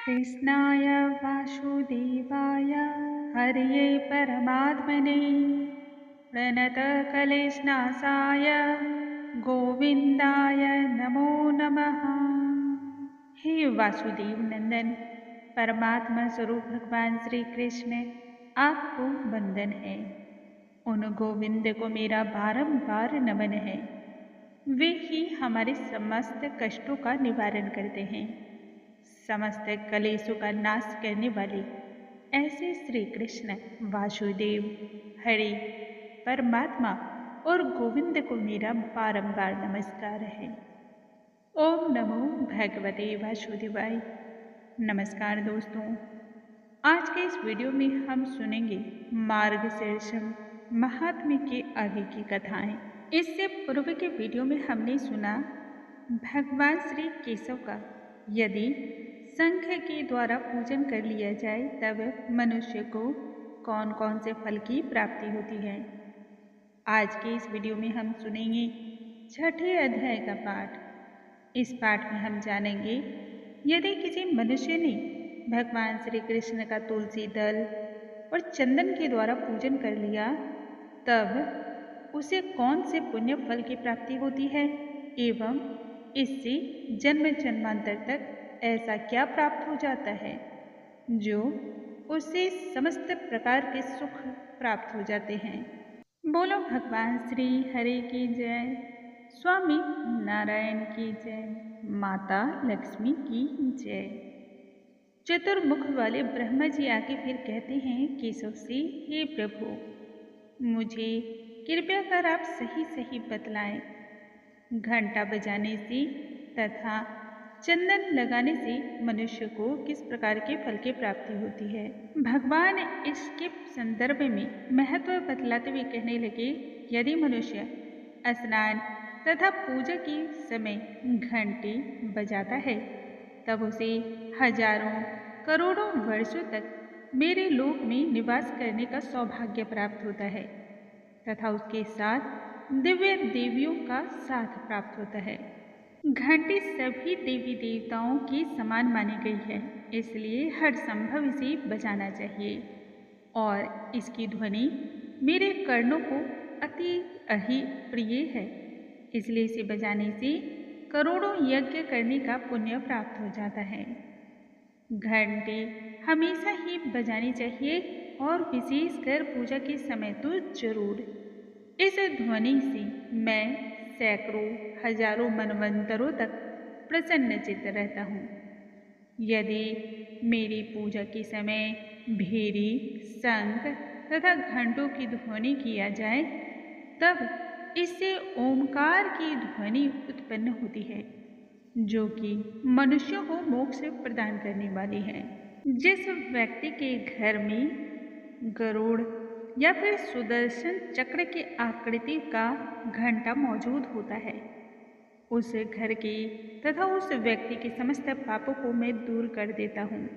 कृष्णाय वासुदेवाय हरये परमात्मने प्रणतकलेशनाशाय गोविंदाय नमो नमः। हे वासुदेव नंदन परमात्मा स्वरूप भगवान श्री कृष्ण, आपको वंदन है। उन गोविंद को मेरा बारंबार नमन है। वे ही हमारे समस्त कष्टों का निवारण करते हैं, समस्त कलेशों का नाश करने वाले ऐसे श्री कृष्ण वासुदेव हरि परमात्मा और गोविंद को मेरा बारंबार नमस्कार है। ओम नमो भगवते वासुदेवाय। नमस्कार दोस्तों, आज के इस वीडियो में हम सुनेंगे मार्गशीर्ष महात्म्य के आगे की कथाएं। इससे पूर्व के वीडियो में हमने सुना भगवान श्री केशव का यदि शंख के द्वारा पूजन कर लिया जाए तब मनुष्य को कौन कौन से फल की प्राप्ति होती है। आज के इस वीडियो में हम सुनेंगे छठे अध्याय का पाठ। इस पाठ में हम जानेंगे यदि किसी मनुष्य ने भगवान श्री कृष्ण का तुलसी दल और चंदन के द्वारा पूजन कर लिया तब उसे कौन से पुण्य फल की प्राप्ति होती है एवं इससे जन्म जन्मांतर तक ऐसा क्या प्राप्त हो जाता है जो उससे समस्त प्रकार के सुख प्राप्त हो जाते हैं। बोलो भगवान श्री हरि की जय, स्वामी नारायण की जय, माता लक्ष्मी की जय। चतुर्मुख वाले ब्रह्मा जी आके फिर कहते हैं केशव से, हे प्रभु, मुझे कृपया कर आप सही सही बतलाएं, घंटा बजाने से तथा चंदन लगाने से मनुष्य को किस प्रकार के फल की प्राप्ति होती है। भगवान इसके संदर्भ में महत्व बतलाते हुए कहने लगे, यदि मनुष्य स्नान तथा पूजा के समय घंटी बजाता है तब उसे हजारों करोड़ों वर्षों तक मेरे लोक में निवास करने का सौभाग्य प्राप्त होता है तथा उसके साथ दिव्य देवियों का साथ प्राप्त होता है। घंटी सभी देवी देवताओं की समान मानी गई है, इसलिए हर संभव इसे बजाना चाहिए और इसकी ध्वनि मेरे कर्णों को अति प्रिय है, इसलिए इसे बजाने से करोड़ों यज्ञ करने का पुण्य प्राप्त हो जाता है। घंटी हमेशा ही बजानी चाहिए और विशेषकर पूजा के समय तो जरूर। इस ध्वनि से मैं सैकड़ों हजारों मनवंतरों तक प्रसन्नचित्त रहता हूँ। यदि मेरी पूजा के समय भेरी, शंख तथा घंटों की ध्वनि किया जाए तब इससे ओंकार की ध्वनि उत्पन्न होती है जो कि मनुष्यों को मोक्ष प्रदान करने वाली है। जिस व्यक्ति के घर में गरुड़ या फिर सुदर्शन चक्र की आकृति का घंटा मौजूद होता है, उस घर के तथा उस व्यक्ति के समस्त पापों को मैं दूर कर देता हूँ।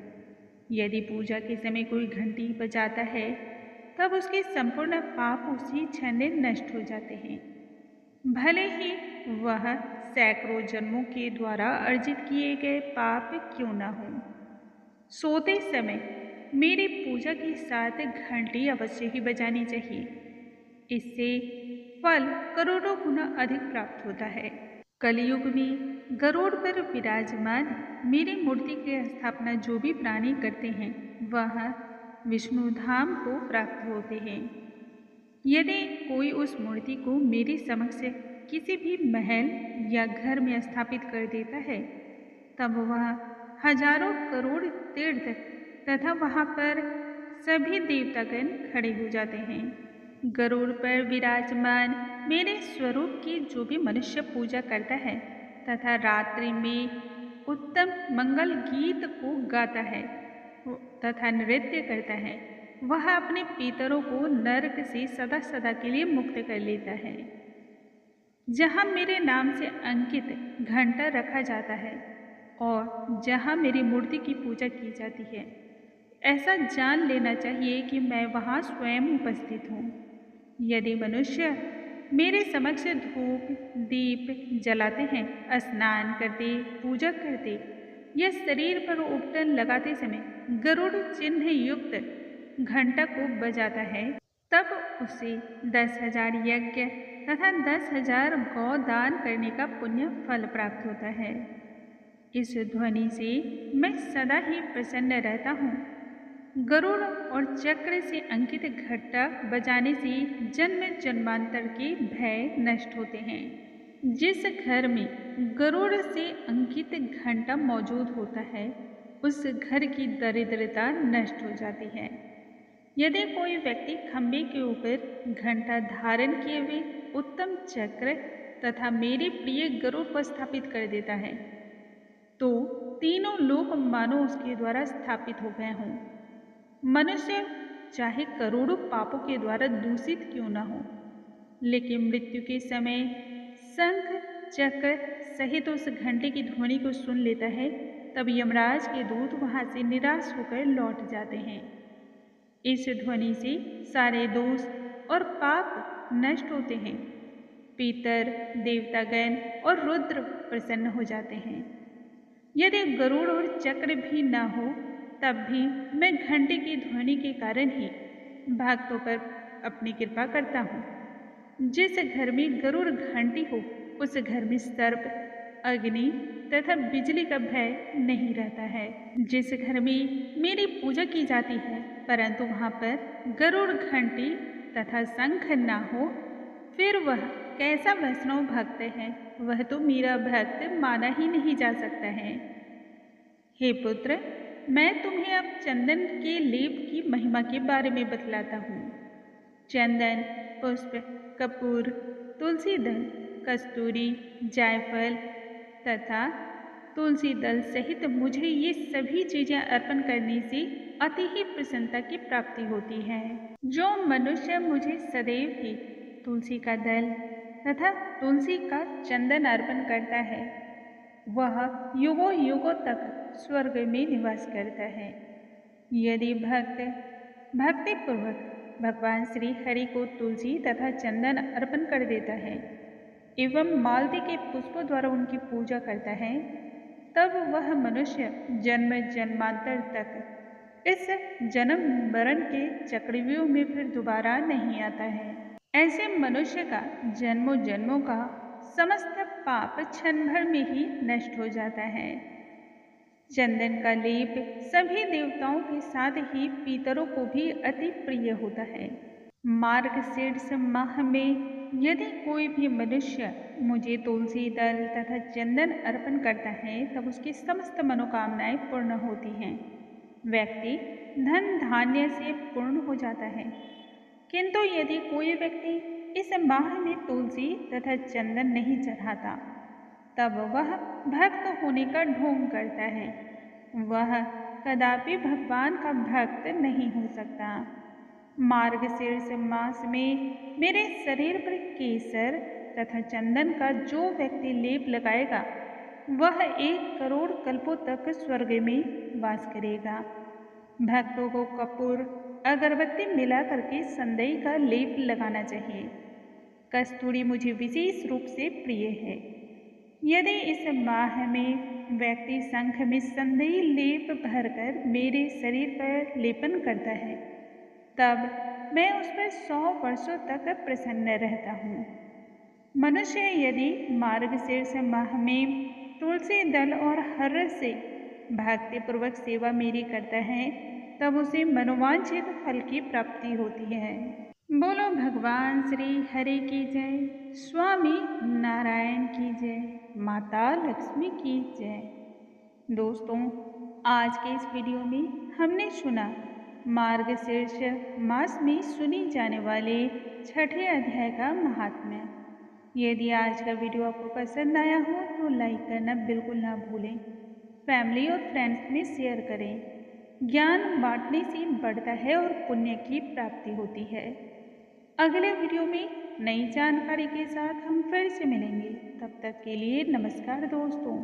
यदि पूजा के समय कोई घंटी बजाता है तब उसके संपूर्ण पाप उसी क्षण नष्ट हो जाते हैं, भले ही वह सैकड़ों जन्मों के द्वारा अर्जित किए गए पाप क्यों न हों। सोते समय मेरी पूजा के साथ घंटी अवश्य ही बजानी चाहिए, इससे फल करोड़ों गुना अधिक प्राप्त होता है। कलयुग में गरुड़ पर विराजमान मेरी मूर्ति की स्थापना जो भी प्राणी करते हैं वह विष्णु धाम को प्राप्त होते हैं। यदि कोई उस मूर्ति को मेरे समक्ष किसी भी महल या घर में स्थापित कर देता है तब वह हजारों करोड़ तीर्थ तथा वहाँ पर सभी देवतागण खड़े हो जाते हैं। गरुड़ पर विराजमान मेरे स्वरूप की जो भी मनुष्य पूजा करता है तथा रात्रि में उत्तम मंगल गीत को गाता है तथा नृत्य करता है, वह अपने पितरों को नरक से सदा सदा के लिए मुक्त कर लेता है। जहाँ मेरे नाम से अंकित घंटा रखा जाता है और जहाँ मेरी मूर्ति की पूजा की जाती है, ऐसा जान लेना चाहिए कि मैं वहाँ स्वयं उपस्थित हूँ। यदि मनुष्य मेरे समक्ष धूप दीप जलाते हैं, स्नान करते, पूजा करते यह शरीर पर उपटन लगाते समय गरुड़ चिन्ह युक्त घंटा को बजाता है, तब उसे 10,000 यज्ञ तथा 10,000 गौ दान करने का पुण्य फल प्राप्त होता है। इस ध्वनि से मैं सदा ही प्रसन्न रहता हूँ। गरुड़ और चक्र से अंकित घंटा बजाने से जन्म जन्मांतर के भय नष्ट होते हैं। जिस घर में गरुड़ से अंकित घंटा मौजूद होता है, उस घर की दरिद्रता नष्ट हो जाती है। यदि कोई व्यक्ति खंभे के ऊपर घंटा धारण किए हुए उत्तम चक्र तथा मेरे प्रिय गरुड़ को स्थापित कर देता है, तो तीनों लोक मानो उसके द्वारा स्थापित हो गए हों। मनुष्य चाहे करोड़ों पापों के द्वारा दूषित क्यों न हो, लेकिन मृत्यु के समय शंख चक्र सहित उस घंटे की ध्वनि को सुन लेता है, तब यमराज के दूत वहां से निराश होकर लौट जाते हैं। इस ध्वनि से सारे दोष और पाप नष्ट होते हैं। पितर, देवतागण और रुद्र प्रसन्न हो जाते हैं। यदि गरुड़ और चक्र भी न हो, तब भी मैं घंटे की ध्वनि के कारण ही भक्तों पर अपनी कृपा करता हूँ। जिस घर में गरुड़ घंटी हो, उस घर में सर्प, अग्नि तथा बिजली का भय नहीं रहता है। जिस घर में मेरी पूजा की जाती है, परंतु वहाँ पर गरुड़ घंटी तथा शंख न हो, फिर वह कैसा वैष्णव भक्त है, वह तो मेरा भक्त माना ही नहीं जा सकता है। हे पुत्र, मैं तुम्हें अब चंदन के लेप की महिमा के बारे में बतलाता हूँ। चंदन, पुष्प, कपूर, तुलसी दल, कस्तूरी, जायफल तथा तुलसी दल सहित मुझे ये सभी चीजें अर्पण करने से अति ही प्रसन्नता की प्राप्ति होती है। जो मनुष्य मुझे सदैव ही तुलसी का दल तथा तुलसी का चंदन अर्पण करता है, वह युगों युगों तक स्वर्ग में निवास करता है। यदि भक्त भक्ति पूर्वक भगवान श्री हरि को तुलसी तथा चंदन अर्पण कर देता है एवं मालती के पुष्पों द्वारा उनकी पूजा करता है, तब वह मनुष्य जन्म जन्मांतर तक इस जन्म मरण के चक्रव्यूह में फिर दोबारा नहीं आता है। ऐसे मनुष्य का जन्मों जन्मों का समस्त पाप क्षण भर में ही नष्ट हो जाता है। चंदन का लेप सभी देवताओं के साथ ही पितरों को भी अति प्रिय होता है। मार्गशीर्ष माह में यदि कोई भी मनुष्य मुझे तुलसी दल तथा चंदन अर्पण करता है, तब उसकी समस्त मनोकामनाएं पूर्ण होती हैं। व्यक्ति धन धान्य से पूर्ण हो जाता है। किंतु यदि कोई व्यक्ति इस माह में तुलसी तथा चंदन नहीं चढ़ाता, तब वह भक्त होने का ढोंग करता है। वह कदापि भगवान का भक्त नहीं हो सकता। मार्गशीर्ष मास में मेरे शरीर पर केसर तथा चंदन का जो व्यक्ति लेप लगाएगा, वह 1 करोड़ कल्पों तक स्वर्ग में वास करेगा। भक्तों को कपूर, अगरबत्ती मिला करके संदई का लेप लगाना चाहिए। कस्तूरी मुझे विशेष रूप से प्रिय है। यदि इस माह में व्यक्ति शंख में संदई लेप भरकर मेरे शरीर पर लेपन करता है, तब मैं उस पर 100 वर्षों तक प्रसन्न रहता हूँ। मनुष्य यदि मार्गशीर्ष माह में तुलसी दल और हर्ष से भक्तिपूर्वक सेवा मेरी करता है, तब उसे मनोवांछित फल की प्राप्ति होती है। बोलो भगवान श्री हरि की जय, स्वामी नारायण की जय, माता लक्ष्मी की जय। दोस्तों, आज के इस वीडियो में हमने सुना मार्गशीर्ष मास में सुनी जाने वाले 6ठे अध्याय का महात्म्य। यदि आज का वीडियो आपको पसंद आया हो तो लाइक करना बिल्कुल ना भूलें। फैमिली और फ्रेंड्स में शेयर करें। ज्ञान बांटने से बढ़ता है और पुण्य की प्राप्ति होती है। अगले वीडियो में नई जानकारी के साथ हम फिर से मिलेंगे। तब तक के लिए नमस्कार दोस्तों।